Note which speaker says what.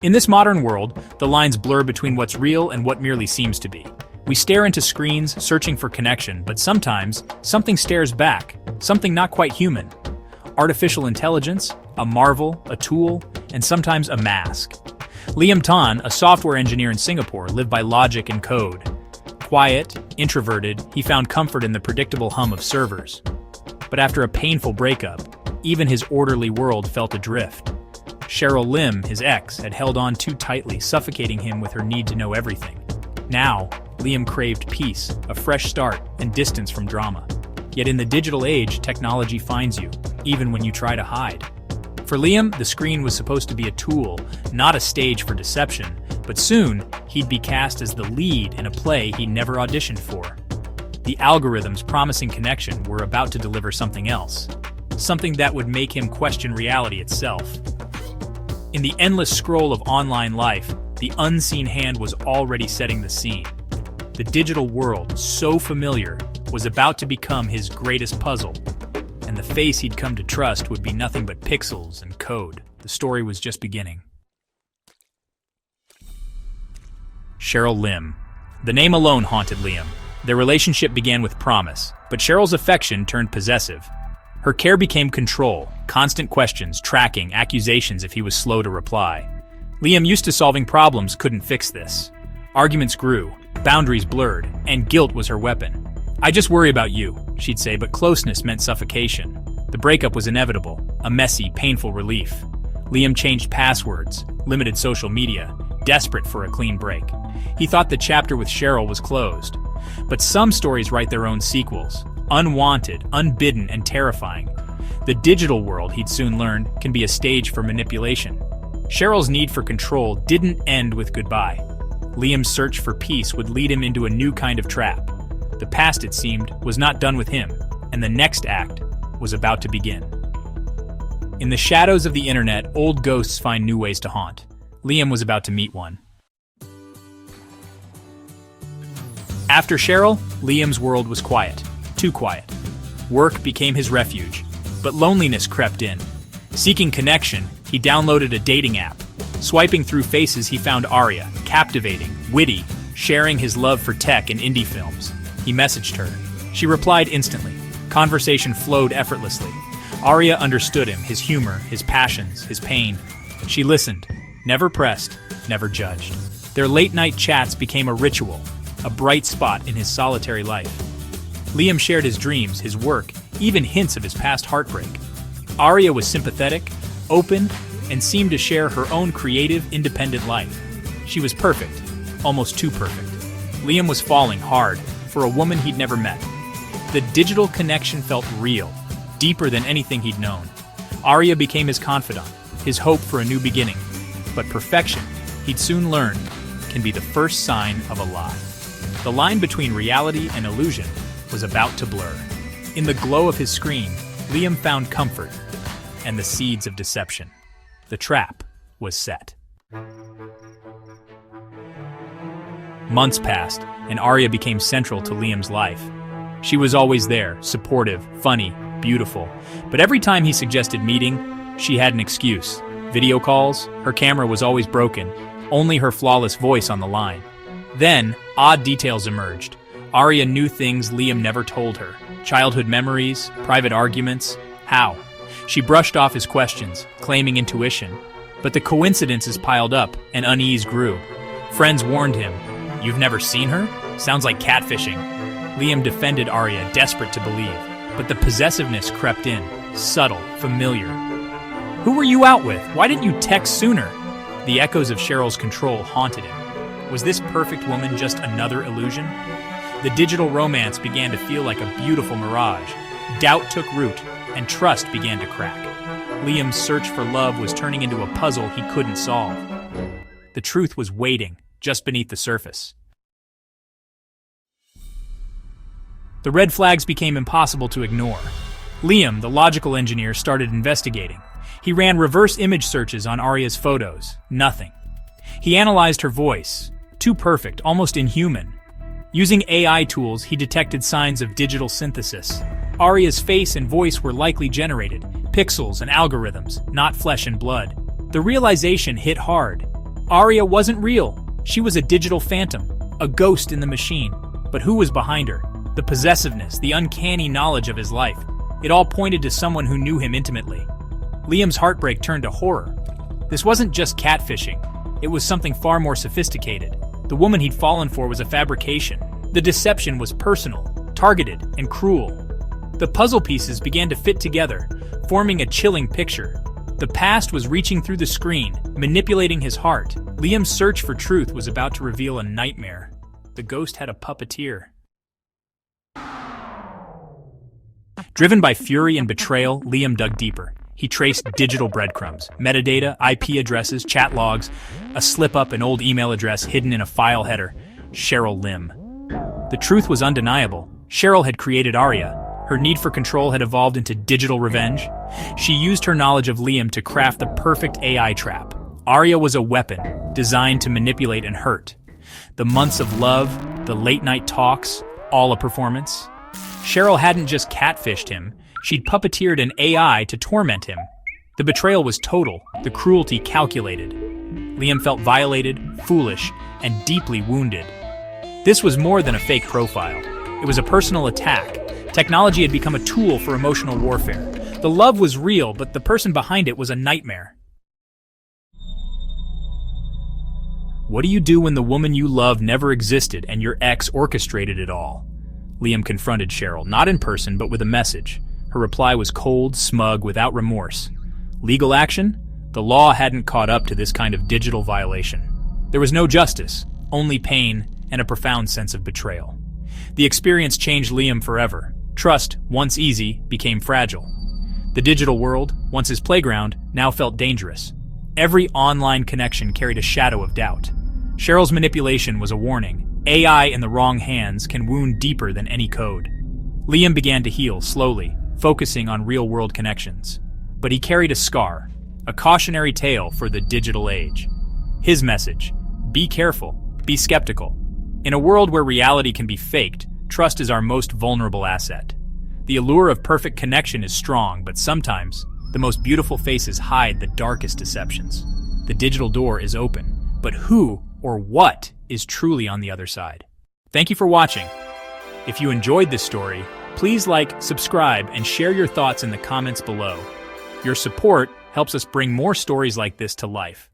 Speaker 1: In this modern world, the lines blur between what's real and what merely seems to be. We stare into screens, searching for connection, but sometimes, something stares back, something not quite human. Artificial intelligence, a marvel, a tool, and sometimes a mask. Liam Tan, a software engineer in Singapore, lived by logic and code. Quiet, introverted, he found comfort in the predictable hum of servers. But after a painful breakup, even his orderly world felt adrift. Cheryl Lim, his ex, had held on too tightly, suffocating him with her need to know everything. Now, Liam craved peace, a fresh start, and distance from drama. Yet in the digital age, technology finds you, even when you try to hide. For Liam, the screen was supposed to be a tool, not a stage for deception, but soon, he'd be cast as the lead in a play he never auditioned for. The algorithms promising connection were about to deliver something else. Something that would make him question reality itself. In the endless scroll of online life, the unseen hand was already setting the scene. The digital world, so familiar, was about to become his greatest puzzle. And the face he'd come to trust would be nothing but pixels and code. The story was just beginning. Cheryl Lim. The name alone haunted Liam. Their relationship began with promise, but Cheryl's affection turned possessive. Her care became control, constant questions, tracking, accusations if he was slow to reply. Liam, used to solving problems, couldn't fix this. Arguments grew, boundaries blurred, and guilt was her weapon. "I just worry about you," she'd say, but closeness meant suffocation. The breakup was inevitable, a messy, painful relief. Liam changed passwords, limited social media, desperate for a clean break. He thought the chapter with Cheryl was closed. But some stories write their own sequels, unwanted, unbidden, and terrifying. The digital world, he'd soon learn, can be a stage for manipulation. Cheryl's need for control didn't end with goodbye. Liam's search for peace would lead him into a new kind of trap. The past, it seemed, was not done with him, and the next act was about to begin. In the shadows of the internet, old ghosts find new ways to haunt. Liam was about to meet one. After Cheryl, Liam's world was quiet. Too quiet. Work became his refuge, but loneliness crept in. Seeking connection, he downloaded a dating app. Swiping through faces, he found Arya, captivating, witty, sharing his love for tech and indie films. He messaged her. She replied instantly. Conversation flowed effortlessly. Arya understood him, his humor, his passions, his pain. She listened, never pressed, never judged. Their late-night chats became a ritual, a bright spot in his solitary life. Liam shared his dreams, his work, even hints of his past heartbreak. Arya was sympathetic, open, and seemed to share her own creative, independent life. She was perfect, almost too perfect. Liam was falling hard for a woman he'd never met. The digital connection felt real, deeper than anything he'd known. Arya became his confidant, his hope for a new beginning. But perfection, he'd soon learn, can be the first sign of a lie. The line between reality and illusion was about to blur. In the glow of his screen, Liam found comfort and the seeds of deception. The trap was set. Months passed, and Arya became central to Liam's life. She was always there, supportive, funny, beautiful. But every time he suggested meeting, she had an excuse. Video calls, her camera was always broken, only her flawless voice on the line. Then, odd details emerged. Arya knew things Liam never told her. Childhood memories, private arguments. How? She brushed off his questions, claiming intuition. But the coincidences piled up, and unease grew. Friends warned him, "You've never seen her? Sounds like catfishing." Liam defended Arya, desperate to believe. But the possessiveness crept in, subtle, familiar. "Who were you out with? Why didn't you text sooner?" The echoes of Cheryl's control haunted him. Was this perfect woman just another illusion? The digital romance began to feel like a beautiful mirage. Doubt took root, and trust began to crack. Liam's search for love was turning into a puzzle he couldn't solve. The truth was waiting, just beneath the surface. The red flags became impossible to ignore. Liam, the logical engineer, started investigating. He ran reverse image searches on Arya's photos. Nothing. He analyzed her voice. Too perfect, almost inhuman. Using AI tools, he detected signs of digital synthesis. Arya's face and voice were likely generated, pixels and algorithms, not flesh and blood. The realization hit hard. Arya wasn't real. She was a digital phantom, a ghost in the machine. But who was behind her? The possessiveness, the uncanny knowledge of his life. It all pointed to someone who knew him intimately. Liam's heartbreak turned to horror. This wasn't just catfishing. It was something far more sophisticated. The woman he'd fallen for was a fabrication. The deception was personal, targeted, and cruel. The puzzle pieces began to fit together, forming a chilling picture. The past was reaching through the screen, manipulating his heart. Liam's search for truth was about to reveal a nightmare. The ghost had a puppeteer. Driven by fury and betrayal, Liam dug deeper. He traced digital breadcrumbs, metadata, IP addresses, chat logs, a slip-up, an old email address hidden in a file header. Cheryl Lim. The truth was undeniable. Cheryl had created Arya. Her need for control had evolved into digital revenge. She used her knowledge of Liam to craft the perfect AI trap. Arya was a weapon, designed to manipulate and hurt. The months of love, the late-night talks, all a performance. Cheryl hadn't just catfished him, she'd puppeteered an AI to torment him. The betrayal was total, the cruelty calculated. Liam felt violated, foolish, and deeply wounded. This was more than a fake profile. It was a personal attack. Technology had become a tool for emotional warfare. The love was real, but the person behind it was a nightmare. What do you do when the woman you love never existed and your ex orchestrated it all? Liam confronted Cheryl, not in person, but with a message. Her reply was cold, smug, without remorse. Legal action? The law hadn't caught up to this kind of digital violation. There was no justice, only pain and a profound sense of betrayal. The experience changed Liam forever. Trust, once easy, became fragile. The digital world, once his playground, now felt dangerous. Every online connection carried a shadow of doubt. Cheryl's manipulation was a warning. AI in the wrong hands can wound deeper than any code. Liam began to heal slowly, focusing on real-world connections. But he carried a scar, a cautionary tale for the digital age. His message: be careful, be skeptical. In a world where reality can be faked, trust is our most vulnerable asset. The allure of perfect connection is strong, but sometimes the most beautiful faces hide the darkest deceptions. The digital door is open, but who or what is truly on the other side? Thank you for watching. If you enjoyed this story, please like, subscribe, and share your thoughts in the comments below. Your support helps us bring more stories like this to life.